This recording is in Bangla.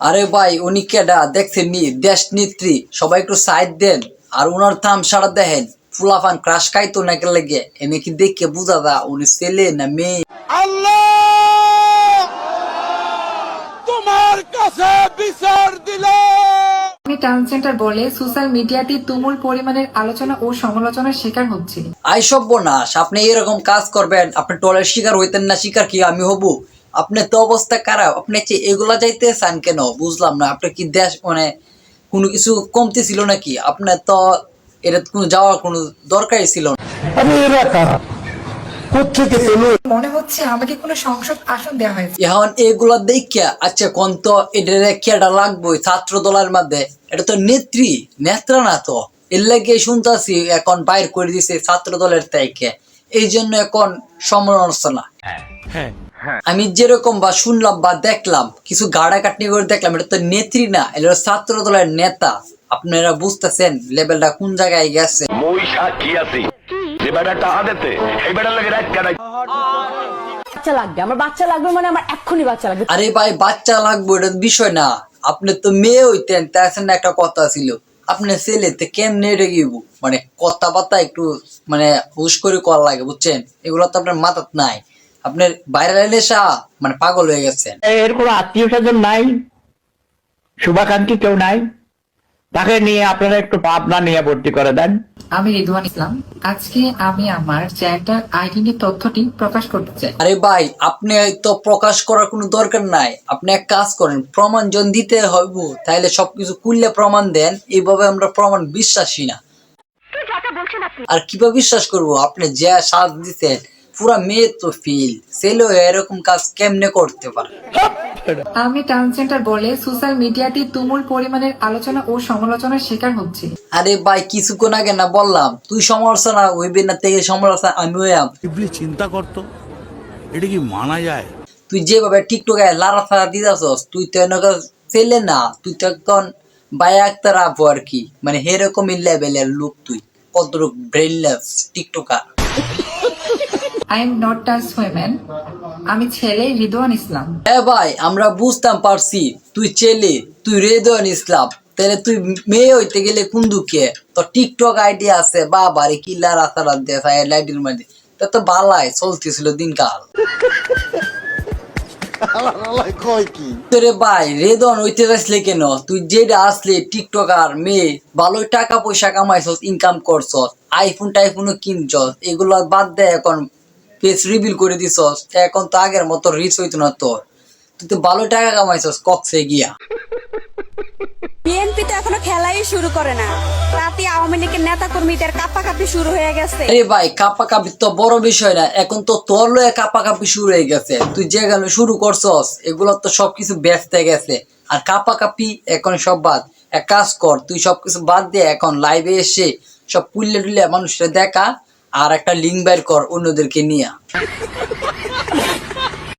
আরে ভাই উনি কেডা দেখছেন নি? দেশ নেত্রী, সবাই একটু সাইড দেন। আর উনার থাম সারা দেখেন, ফুলাফান ক্রাশ খাইতো না কে লাগে, এনে কি দেখে বুঝা দা উনি ছেলে না মেয়ে? আল্লাহ তোমার কাছে বিচার দিলে। আমি টাউন সেন্টার বলে সোশ্যাল মিডিয়াতে তুমুল পরিমাণের আলোচনা ও সমালোচনার শিকার হচ্ছে। আই সর্বনাশ, আপনি এরকম কাজ করবেন? আপনি টলের শিকার হইতেন না, শিকার কি আমি হব? আপনি তো অবস্থা খারাপ, আপনি এগুলা যাইতে চান কেন বুঝলাম না। আপনি কি দেশ মানে কোনো কিছু কমতি ছিল নাকি? আপনার তো এটা কোনো যাওয়ার কোনো দরকারই ছিল না। মনে হচ্ছে আমাকে কোনো সংসদ আসন দেওয়া হয়েছে। এখন এগুলা দেখিয়া আচ্ছা কোন তো এটা কেডা লাগবো ছাত্র দলের মধ্যে? এটা তো নেত্রী, নেত্রা না তো। এর লাগে শুনতেছি এখন বাইর করে দিছে ছাত্র দলের থেকে, এই জন্য এখন সমালোচনা। আমি যেরকম বা শুনলাম বা দেখলাম, কিছু গাড়া কাটনি করে দেখলাম, এটা তো নেত্রী না, এটা ছাত্র দলের নেতা। আপনারা বুঝতেছেন লেভেলটা কোন জায়গায় গেছে? আরে ভাই বাচ্চা লাগবে এটা বিষয় না, আপনি তো মেয়ে হইতেন তাই না? একটা কথা ছিল, আপনার ছেলেতে কেমনে রেগিব, মানে কথা বার্তা একটু মানে হুশ করে করা লাগে, বুঝছেন? এগুলো তো আপনার মাথাত নাই। আপনার বাইরে এসা মানে পাগল হয়ে গেছেন। এর কোনো আত্মীয় স্বজন নাই, শুভাকাঙ্ক্ষী কেউ নাই, তাকে নিয়ে আপনারা একটু ভাবনা নিয়ে ভর্তি করে দেন। আমি রিদওয়ান ইসলাম। আজকে আমি আমার জেন্ডার আইডেন্টি তথ্যটি প্রকাশ করতে চাই। আরে ভাই আপনি তো প্রকাশ করার কোনো দরকার নাই। আপনি এক কাজ করেন, প্রমাণ জন দিতে হইব তাইলে সবকিছু খুললে প্রমাণ দেন। এইভাবে আমরা প্রমাণ বিশ্বাসী না। আর কিভাবে বিশ্বাস করব? আপনি যে সাজ দিতেন পুরা মেয়ে তো ফিল ছেলে এরকম কাজ কেমনে করতে পারে? আমি টাউন সেন্টার বলে সোশ্যাল মিডিয়াতে তুমুল পরিমাণের আলোচনা ও সমালোচনার শিকার হচ্ছে। আরে ভাই কিছুক্ষণ আগে না বললাম তুই সমালোচনা হইবে না, থেকে সমালোচনা আমি হইয়াম। চিন্তা করতো এটা কি মানা যায়? তুই যেভাবে টিকটকে লারা ফারা দিতেছস, তুই তো ছেলে না, তুই তো একদম বায়া আক্তার আবু আর কি, মানে এরকমই লেভেলের লোক তুই। কতটুক brainless TikToker. I am not টাস ওয়েমেন। আমি ছেলে রিদওয়ান ইসলাম। হ্যাঁ ভাই আমরা বুঝতাম পারছি তুই ছেলে, তুই রেদওয়ান ইসলাম। তাহলে তুই মেয়ে হইতে গেলে কোন দুঃখে? তোর টিকটক আইডি আছে বাবারে, কি লারা ফারা দেয় আইডির মধ্যে। তা তো বালাই চলতেছিল দিনকাল। তোরে ভাই রেদন হইতে যাচ্ছিলে কেন? তুই যেটা আসলে টিকটকার মেয়ে, ভালোই টাকা পয়সা কামাইছস, ইনকাম করছস, আইফোন টাইফোনও কিনছস, এগুলো বাদ দে এখন ফেস রিভিল করে দিছস। এখন তো আগের মতো রিচ হইতো না তোর। তুই তো ভালো টাকা কামাইছস কক্সে গিয়া। বিএনপি তো এখনো খেলাই শুরু করে না, রাতে আওয়ামী লীগের নেতা কর্মীদের কাপাকাপি শুরু হয়ে গেছে। আরে ভাই কাপাকাপি তো বড় বিষয় না, এখন তো তোর লয়ে কাপাকাপি শুরু হয়ে গেছে। তুই যে গেল শুরু করছস, এগুলো তো সবকিছু ব্যস্ত গেছে। আর কাপাকাপি এখন সব বাদ। এক কাজ কর, তুই সবকিছু বাদ দিয়ে এখন লাইভে এসে সব পুল্লে টুল্লে মানুষের দেখা, আর একটা লিঙ্ক বের কর অন্যদেরকে নিয়ে।